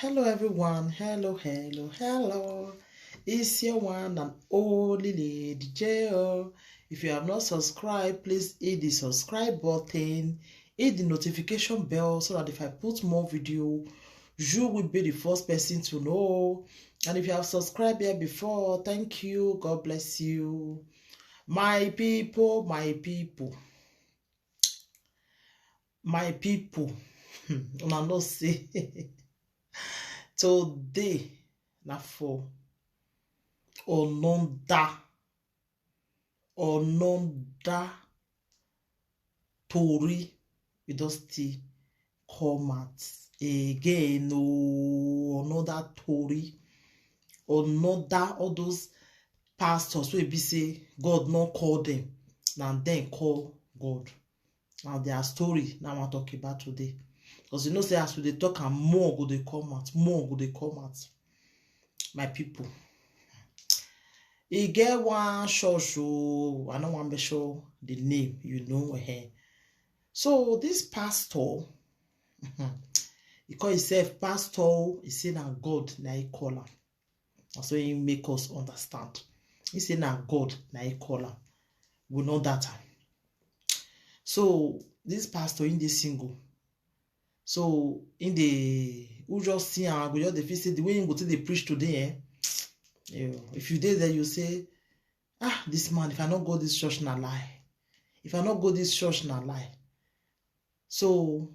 Hello everyone, hello. It's your one and only Lady J. If you have not subscribed, please hit the subscribe button, hit the notification bell so that if I put more video, you will be the first person to know. And if you have subscribed here before, thank you, God bless you. My people, una know say today na for another tori we don still come out again. Another tori, another all those pastors wey be say God no call them, na dem call God. Now their story na I wan talk about today, because you know say as we dey talk am, more go dey come out, my people. E get one church, I no wan mention the name, you know. So this pastor, he call himself pastor. He say na God na he call am. That's why he make us understand. He say na God na he call am. We know that. So this pastor in the single. So in the who just see am, go just dey feel say the way he go take dey preach today, if you dey there, you say, this man, if I not go this church, na lie. If I not go this church, na lie. So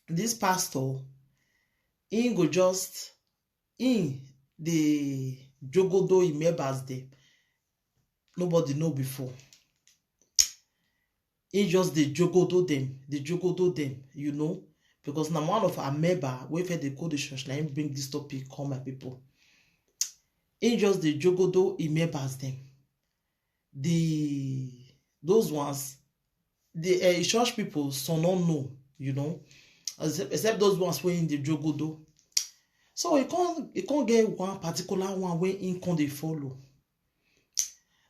this pastor, he go just in the jogodo in members there. Nobody know before. He just the jogodo them, you know, because now one of our member, we fed the code church, now him bring this topic, come my people. He just the jogodo in members them. Those ones, the church people, so not know, you know, except those ones were in the jogodo. So he can't get one particular one where he can't they follow.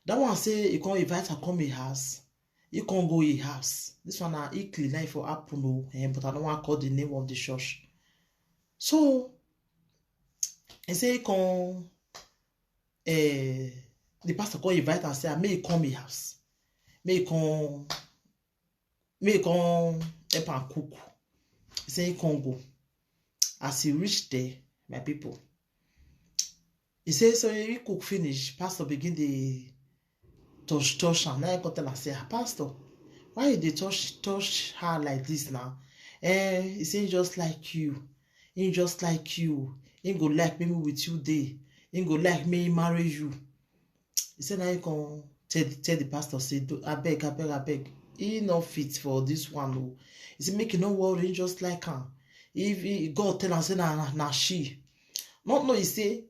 That one say he can't invite her come his house. He can't go his house. This one are equally nice for Apple, but I don't want to call the name of the church. So he say he can the pastor can invite and say, may he come his house. May he come help and cook. He say he can't go. As he reached there, my people, he say so he cook finish, pastor begin the touch and now I got tell her say, pastor, why you dey touch her like this now? He say just like you. He just like you. He go like me with you day. He go like me marry you. He said now you can tell the pastor say, I beg. He not fit for this one. He said make you no worry, he just like her. If God tell her say na she. Not know he say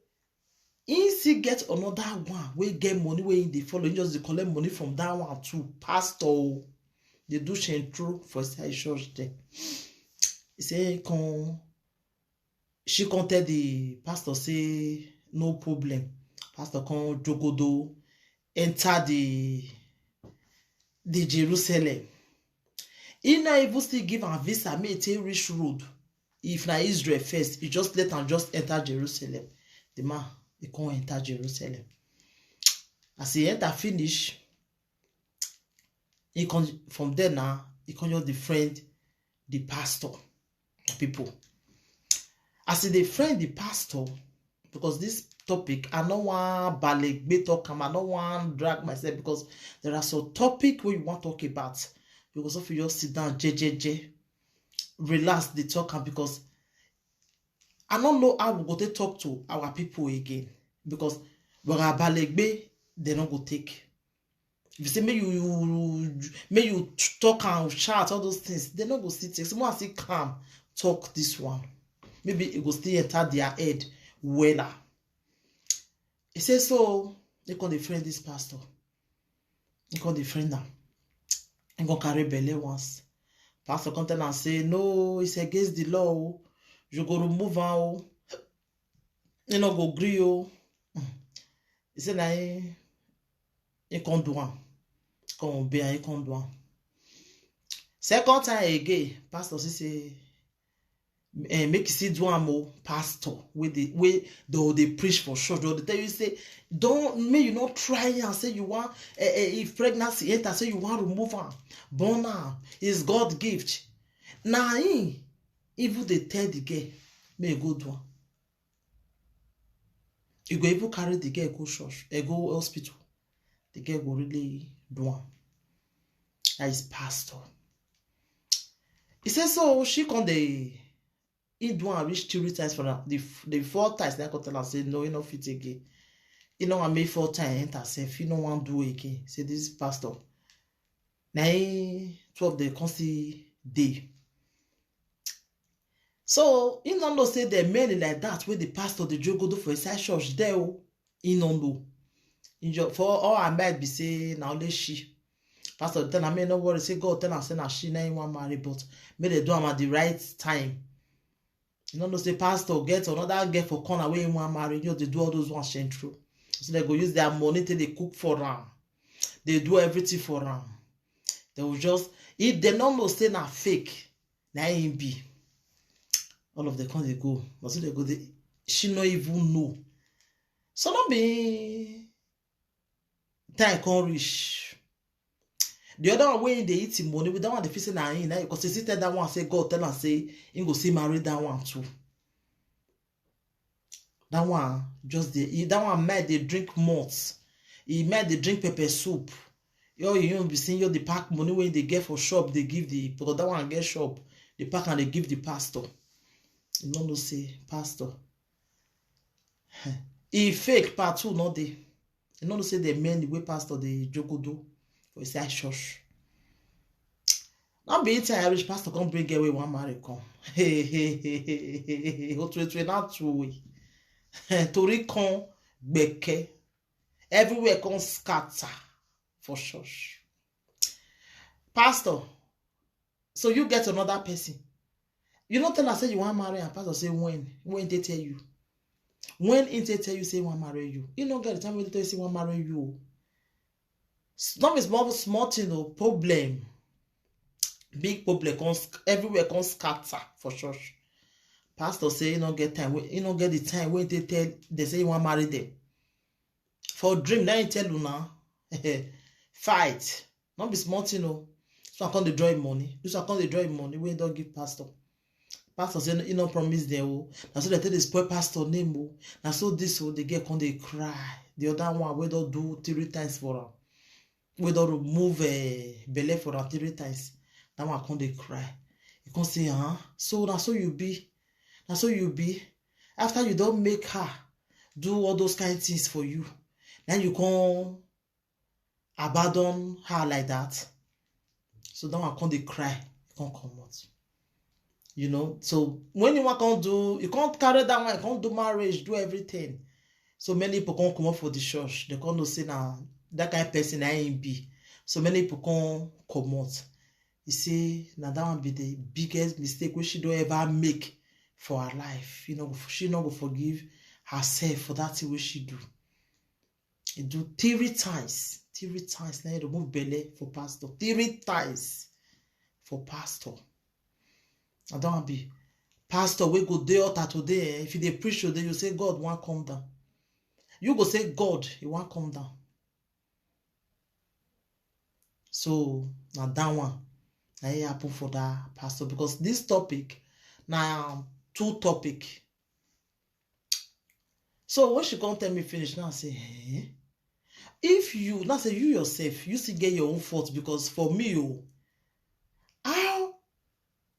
he still get another one wey get money wey they follow. He just dey collect money from that one too. Pastor, they do true for inside church there. He say she can tell the pastor say no problem. Pastor can jogodo enter the Jerusalem. He not even still give am visa, may take reach road. If na Israel first, he just let am just enter Jerusalem. The man, he can't enter Jerusalem. As he enter finish, he can from there now, he can just defriend the pastor. People. As he defriend the pastor, because this topic, I don't want balegbe talk, I don't want drag myself, because there are some topic we want to talk about. Because if you just sit down, relax the talk, because I don't know how we go to talk to our people again. Because we are balegbe, they don't go take. If you say may you talk and shout all those things, they don't go sit. Someone say calm, talk this one. Maybe it will still enter their head weller. He says so they can defriend this pastor. They can defriend them. He can carry belly once. Pastor come tell and say, no, it's against the law. You go remove am. You no go gree. He said na he can't do am. Come be and he can't do am. Second time again, pastor say make you see do am o pastor wey they preach for church. They tell you say don't make you not try and say you want if pregnancy enter say you want remove am born am is God gift. Na him even dey tell the girl make you go do am. You go even carry the girl go church go hospital. The girl go really do am. That is pastor. He say so she come dey he do am reach 3 times for am. The 4th times na come tell am say no, he no fit again. He no wan make 4th time enter sef. He no wan do again. Say this pastor. Na 12 dey come see dey. So he no know say the men like that wey the pastor dey jogodo for inside church there o. He no know. For all I might be say na only she. Pastor tell am, no worry, say God tell am say na she na him wan marry, but make they do am at the right time. You know say pastor get another girl for corner where him wan marry. You know they do all those ones change through. So they go use their money till they cook for am. They do everything for am. They will just if they don't know say na fake, na him be. All of them come they go. But so they go she no even know. So no be time come reach. The other one wey they eat him money with that one they feel say na him na because they still tell that one say God tell am say him go see marry that one too. That one just that one might they drink malt. He might they drink pepper soup. You be seeing the pack money when they get for shop they give the because that one get shop the pack and they give the pastor. You know say pastor. He fake part 2 not they. You know say the men the way pastor they jogodo. For inside church. Now be it Irish pastor come bring away one marry come. Hey. Not two way. Tori come beke. Everywhere come scatter for church. Pastor. So you get another person. You don't tell us say you want marry and pastor say when they tell you. When they tell you say you want marry you. You don't get the time when they tell you say want marry you. Not a small thing no problem. Big problem everywhere can scatter for church. Pastor say you don't get time. You don't get the time when they say you want marry them. For dream, now you tell you now. Fight. Not be small thing no. So I can't draw money. So I can't draw money when you don't give pastor. Pastor say you don't promise them. Oh. Now so they tell the spoil pastor name. Oh. Now so this they get when they cry. The other one we don't do 3 times for them. We don't remove belly for her 3 times. That one come they cry. You can say, so that's so you be. That's so you be. After you don't make her do all those kind of things for you, then you can abandon her like that. So that one come they cry. You can't come out. You know, so when you can't do, you can't carry that one, you can't do marriage, do everything. So many people can't come up for the church. They can't say now. That kind of person I ain't be. So many people can't come out. You see, now that one be the biggest mistake which she don't ever make for her life. You know, she not go forgive herself for that thing which she do. You do 3 times. 3 times. Now you remove belly for pastor. 3 times for pastor. I don't want to be pastor. We go day out today. If they preach today, you say God won't come down. You go say God, he won't come down. So now that one, now it happen for that pastor because this topic now 2 topic. So when she come tell me finish now, I say, if you now say you yourself, you still get your own fault because for me, how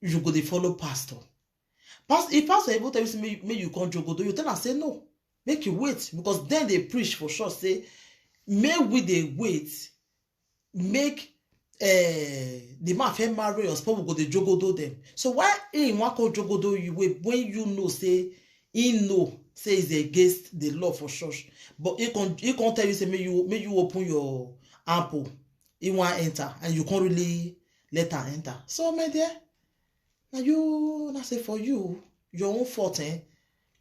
you go dey follow pastor? If pastor able tell you say make you come jogo, do you tell her say no, make you wait because then they preach for sure say may we dey wait. Make the man fit marry us, people go dey jogodo them. So why he wan come jogodo you when you know say he know say it's against the law for church, but he can't tell you say may you open your ample, he want enter and you can't really let her enter. So my dear, now you not say for you your own fault.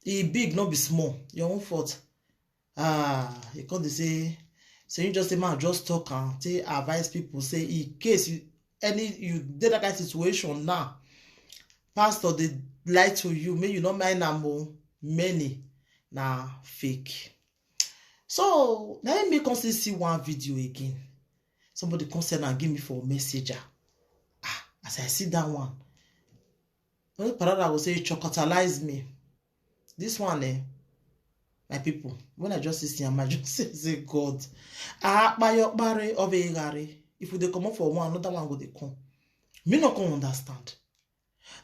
He big not be small, your own fault. You can't say. So you just say, man, just talk and advise people. Say, in case you did that kind of situation now, pastor, lie to you, may you not mind am many na fake. So let me come see one video again. Somebody come send and give me for messenger. As I see that one, only parada will say chocotalize me. This one, my people, when I just see him, I just say God. If they come up for one, another one will they come. Me not can understand.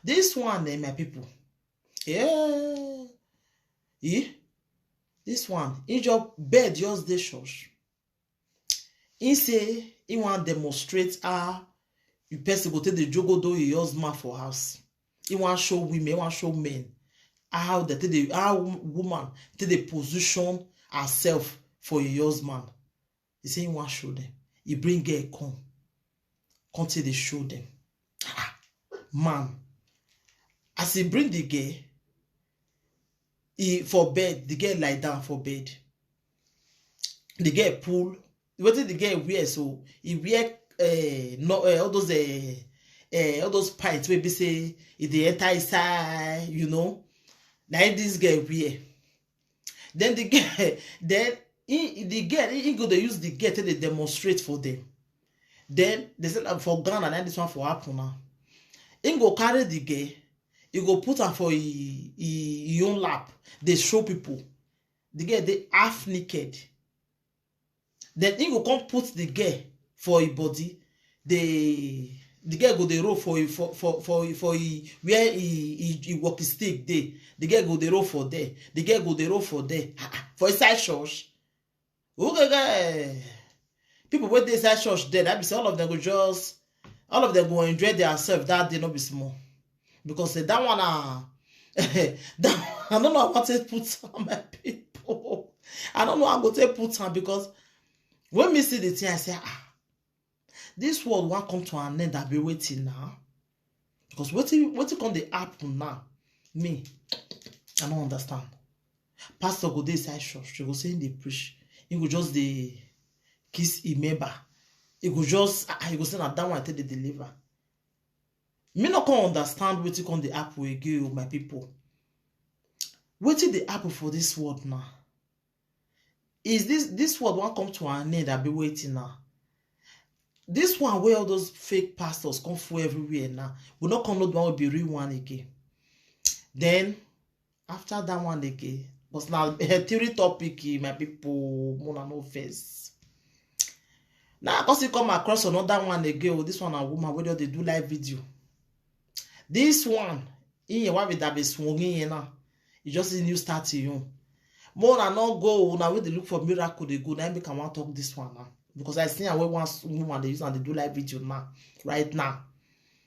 This one, my people, yeah. This one, in your bed just dey church. He say he want demonstrate how you person go take the jogodo your husband for house. He want show women, he want show men how woman take the position herself for your husband. He say he want show them. He bring girl come take the show them. Man, as he bring the girl, he for bed, the girl lie down for bed. The girl pull. What did the girl wear? So he wear all those pints where be say if they enter inside, you know. Now this girl wear. Then the girl, he go to use the girl till they demonstrate for them. Then they said for Ghana and this one for happen now. He go carry the girl. You go put her for your own lap. They show people. The girl they half naked. Then you go come put the girl for your body. The girl go the roll for where he walk his stick there. The girl go the roll for there. The girl go the roll for there. For inside church. Okay, people with this inside church there. That be all of them go enjoy themselves that day, not be small. Because that one, I don't know how to put on my people. I don't know how to put on because when me see the thing, I say, this world won't come to an end. I'll be waiting now. Because what come the happen now? Me, I don't understand. Pastor go dey inside church, he go say they preach. He go just the kiss him member. He go say that one take the deliver. Me not can understand wetin come the apple again, my people. Wetin the apple for this world now? Is this world won't come to an end? I'll be waiting now. This one where all those fake pastors come for everywhere now. We not come not one will be real one again. Then after that one again, but now a theory topic, my people, more no face. Now because you come across another one again, this one a woman whether they do live video. This one, in what with that be swinging now. You just see new start you. More than not go now when they look for miracle they go. Now make I want talk this one now. Because I see how one woman they use and they do live video now. Right now.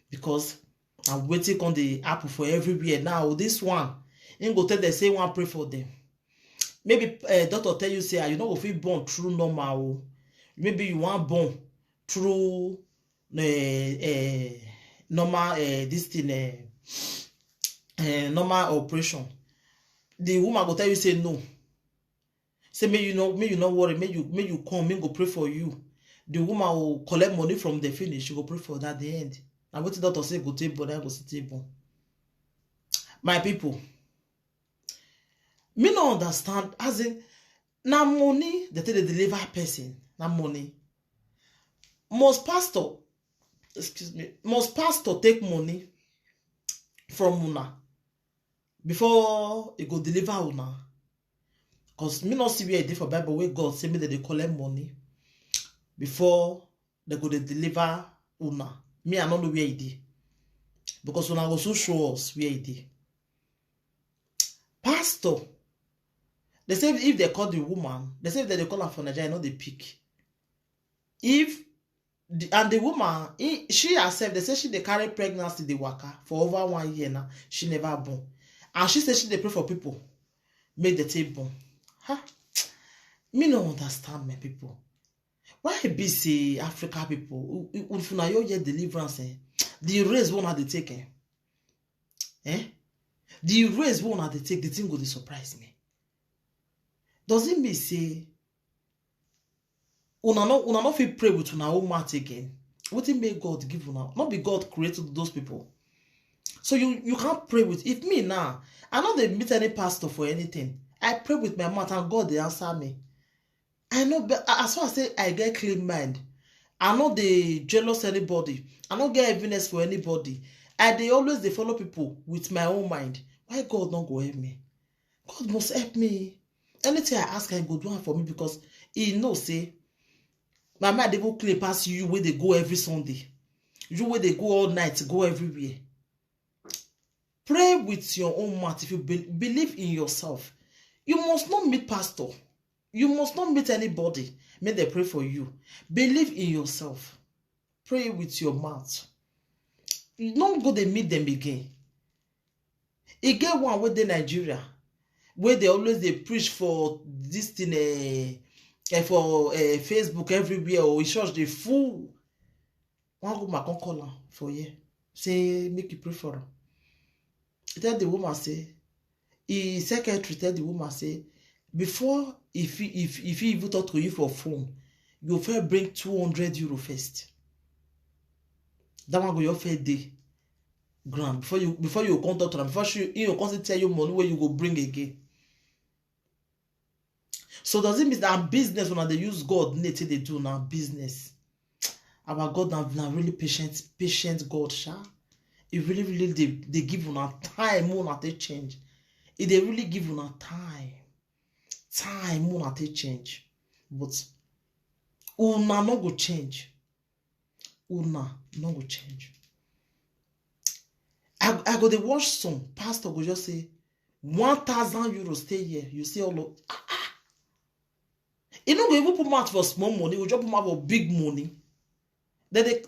Because I'm waiting on the apple for everywhere. Now this one, ain't go tell they say one pray for them. Maybe doctor tell you say you know if you born through normal. Maybe you want born through normal this thing normal operation. The woman go tell you say no. Say may you not worry, may you come, may go pray for you. The woman will collect money from the finish, she go pray for that at the end. And what the doctor say go table, then go sit table. My people, me no understand as in na money that they deliver person, na money. Most pastor take money from una before he go deliver una. Because me not see where it is for Bible where God say me that they collect money before they go to deliver una. Me I don't know where it is. Because una also show us where it is. Pastor, they say if they call the woman, they say if they call her for Nigeria, not they pick. And the woman, she herself, they say she they carry pregnancy, they waka for over 1 year now. She never born. And she said she they pray for people. Make the table. Me no understand, my people. Why be say Africa people if una you get deliverance the race one they take the race one they take the thing go to surprise me. Does it mean say una no fit pray with una own mouth again? What it make God give una? Not be God created those people. So you can't pray with. If me now, I know they meet any pastor for anything. I pray with my mouth and God they answer me. I know, but as far as I say I get clean mind, I know they jealous anybody. I don't get heaviness for anybody. They always they follow people with my own mind. Why God not go help me? God must help me. Anything I ask him, go do it for me because he knows say my mind they go clean past you where they go every Sunday. You where they go all night, go everywhere. Pray with your own mouth. If you believe in yourself, you must not meet pastor. You must not meet anybody. May they pray for you. Believe in yourself. Pray with your mouth. You don't go they meet them again. E get one with the Nigeria where they always they preach for this thing for Facebook everywhere or church they full. One go my call am for here. Say make you pray for her. Tell the woman say, his secretary tell the woman say, before if he even talk to you for phone, you first bring 200 euro first. That one go your first day grand before you come talk to them, before you come tell you money where you go bring again. So does it mean that business when they use God native they do now business? Our God now really patient God, sha. It really they give you time more not they change. It they really give you time more not they change. But una no go change. Una no go change. I go they watch some pastor go just say 1,000 euros stay here. You see all of you know go even put mouth for small money, you just put mouth for big money. They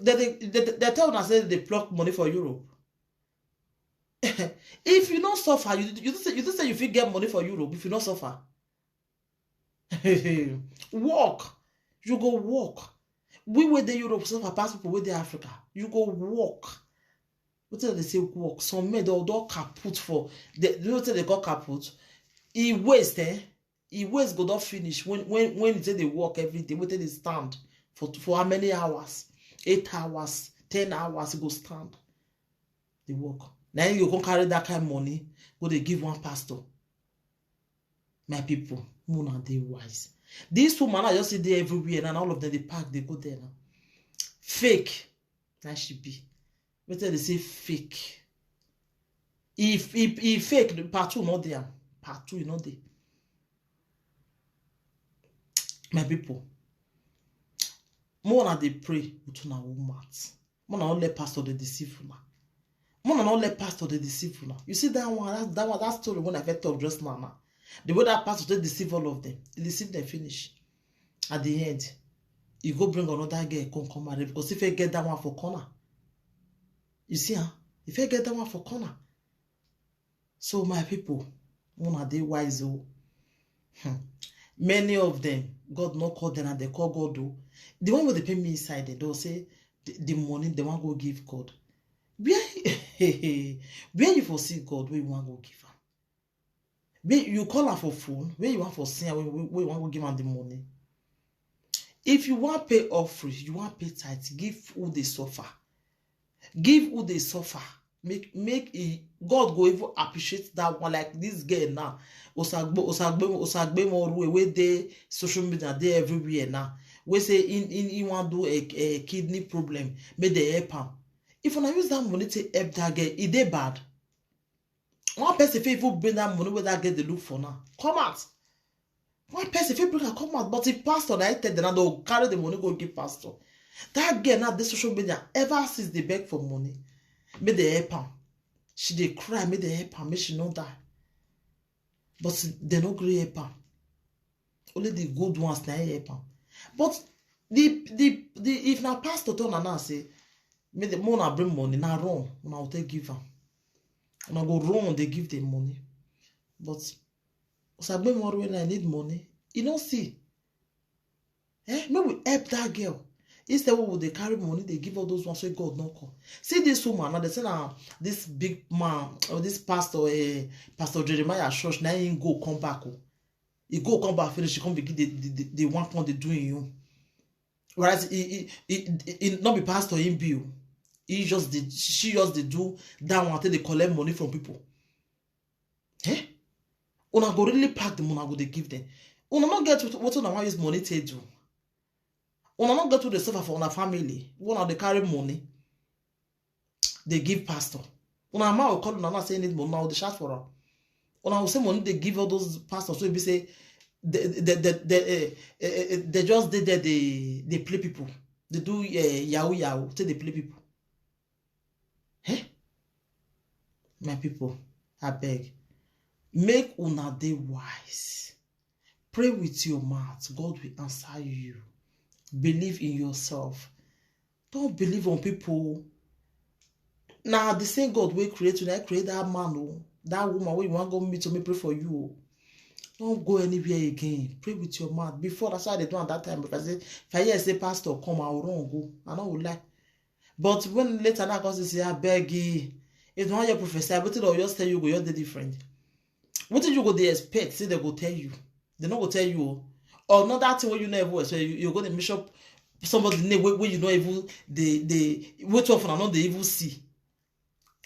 tell us say they pluck money for Europe. If you don't suffer, you just say you feel get money for Europe if you don't suffer. Walk. You go walk. We were the Europe suffer pass people with the Africa. You go walk. What do they say walk? Some men they'll kaput for you know what they call kaput? He waste He waste go not finish when they say they walk every day, when they stand for how many hours? 8 hours, 10 hours, he go stand. They walk. Now you can carry that kind of money, go they give one pastor. My people, moon are they wise. These women are just sit there everywhere and all of them they park, they go there now. Fake. That should be. Better they say fake. If fake, part 2 not there. Part 2 is not there. My people. More than they pray with una woman. More than all let pastor they deceive una. More than all let pastor they deceive una. You see that story when I first talk just now. The way that pastor they deceive all of them. They deceive them finish. At the end, you go bring another girl come marry because if you get that one for corner. You see, if you get that one for corner. So my people, one are they wise oh. Many of them, God not call them and they call God though. The one where they pay me inside, they'll say the money they want go give God. Where you foresee God, where you want go give him? Where you call her for phone, where you want for sin, where you want go give him the money. If you want pay offering, you want pay tithe, give who they suffer. Give who they suffer. Make God go even appreciate that one like this girl now. Osagbe more where they social media they everywhere now. We say in want do a kidney problem, may they help him. If I use that money to help that girl, it they bad. One person if you bring that money where that girl they look for now, come out. One person if you bring her come out, but if pastor I tell them they'll carry the money go give pastor. That girl now this social media ever since they beg for money, may they help her. She they cry, may they help her, may she not die. But they no gree help her. Only the good ones na help her. But the if now pastor turn and say, may the money bring money now wrong, now will take give her. And I go wrong, they give them money. But Osagbe more when I need money, you don't see. Maybe we help that girl. Instead, what would they carry money? They give all those ones so God not come. See this woman now. They say now this big man or this pastor, Pastor Jeremiah Church. Now he go come back. He go come back finish. He come begin the one point they doing you. Whereas he not be pastor in bill. she just did do that one till they collect money from people. Eh? Una go really pack them, una go they give them. Una not get what una want use money to do. Una not get to the suffer for una family. Una they carry money. They give pastor. Una ma will call una not saying it, but now they shout for her. Una will say money they give all those pastors. So if you say they just did that they play people. They do yahoo till they play people. Eh? My people, I beg. Make una dey wise. Pray with your mouth. God will answer you. Believe in yourself. Don't believe on people. Now the same God will create you. That create that man or that woman where you want to go meet to me pray for you. Don't go anywhere again. Pray with your mouth. Before that's why they do at that time. Because if I hear say pastor come, I will go. I don't lie. But when later now God say I beg you, if you want your professor, but they'll just tell you go, you're the different. What did you go they expect? Say they go tell you. They not go tell you. Or not that thing where you never expect. You're going to mix up somebody's name where you know evil they wait for and not the evil see.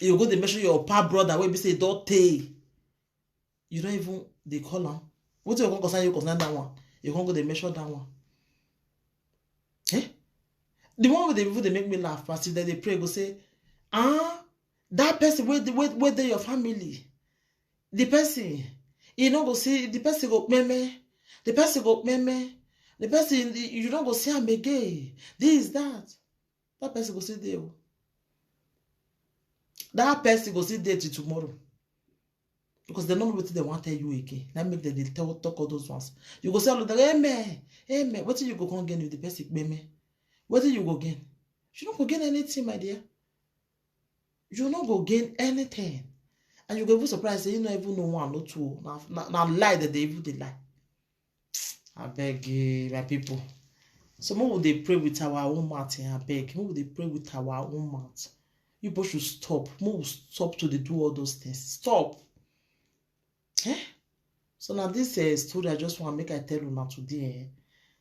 You go to measure your pap brother where be say don't tell. You don't even they call them. What you concern you concern that one? You can't go they measure that one. Eh? The one with the evil they make me laugh. But if they pray, go say, that person where they your family. The person, you know, go see the person go meme. The person go meme. The person you don't go see him again. This that. That person go see there. That person go see there till tomorrow. Because they don't know what they want to tell you again. That make them they talk all those ones. You go say all of them, amen. What do you go come again with the person meme? What do you go gain? You don't go gain anything, my dear. You don't go gain anything. And you go even surprised say you don't even know one, no two. Now lie that they even they lie. I beg my people. So more would they pray with our own mouth? I beg. More would they pray with our own mouth? You both should stop. More stop to they do all those things. Stop. Eh? So now this story I just want to make I tell you now today.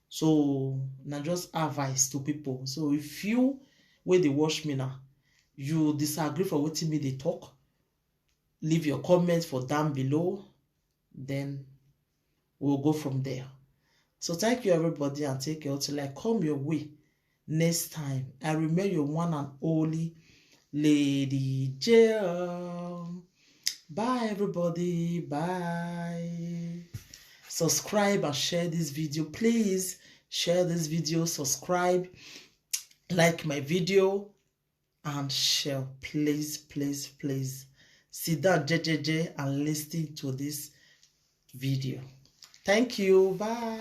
So now just advice to people. So if you when they watch me now, you disagree for what me they talk, leave your comments for down below. Then we'll go from there. So thank you everybody and take care till I come your way next time. I remember your one and only Lady Jill. Bye everybody. Bye. Subscribe and share this video. Please share this video, subscribe, like my video, and share. Please, please, please. Sit down, JJJ, and listen to this video. Thank you. Bye.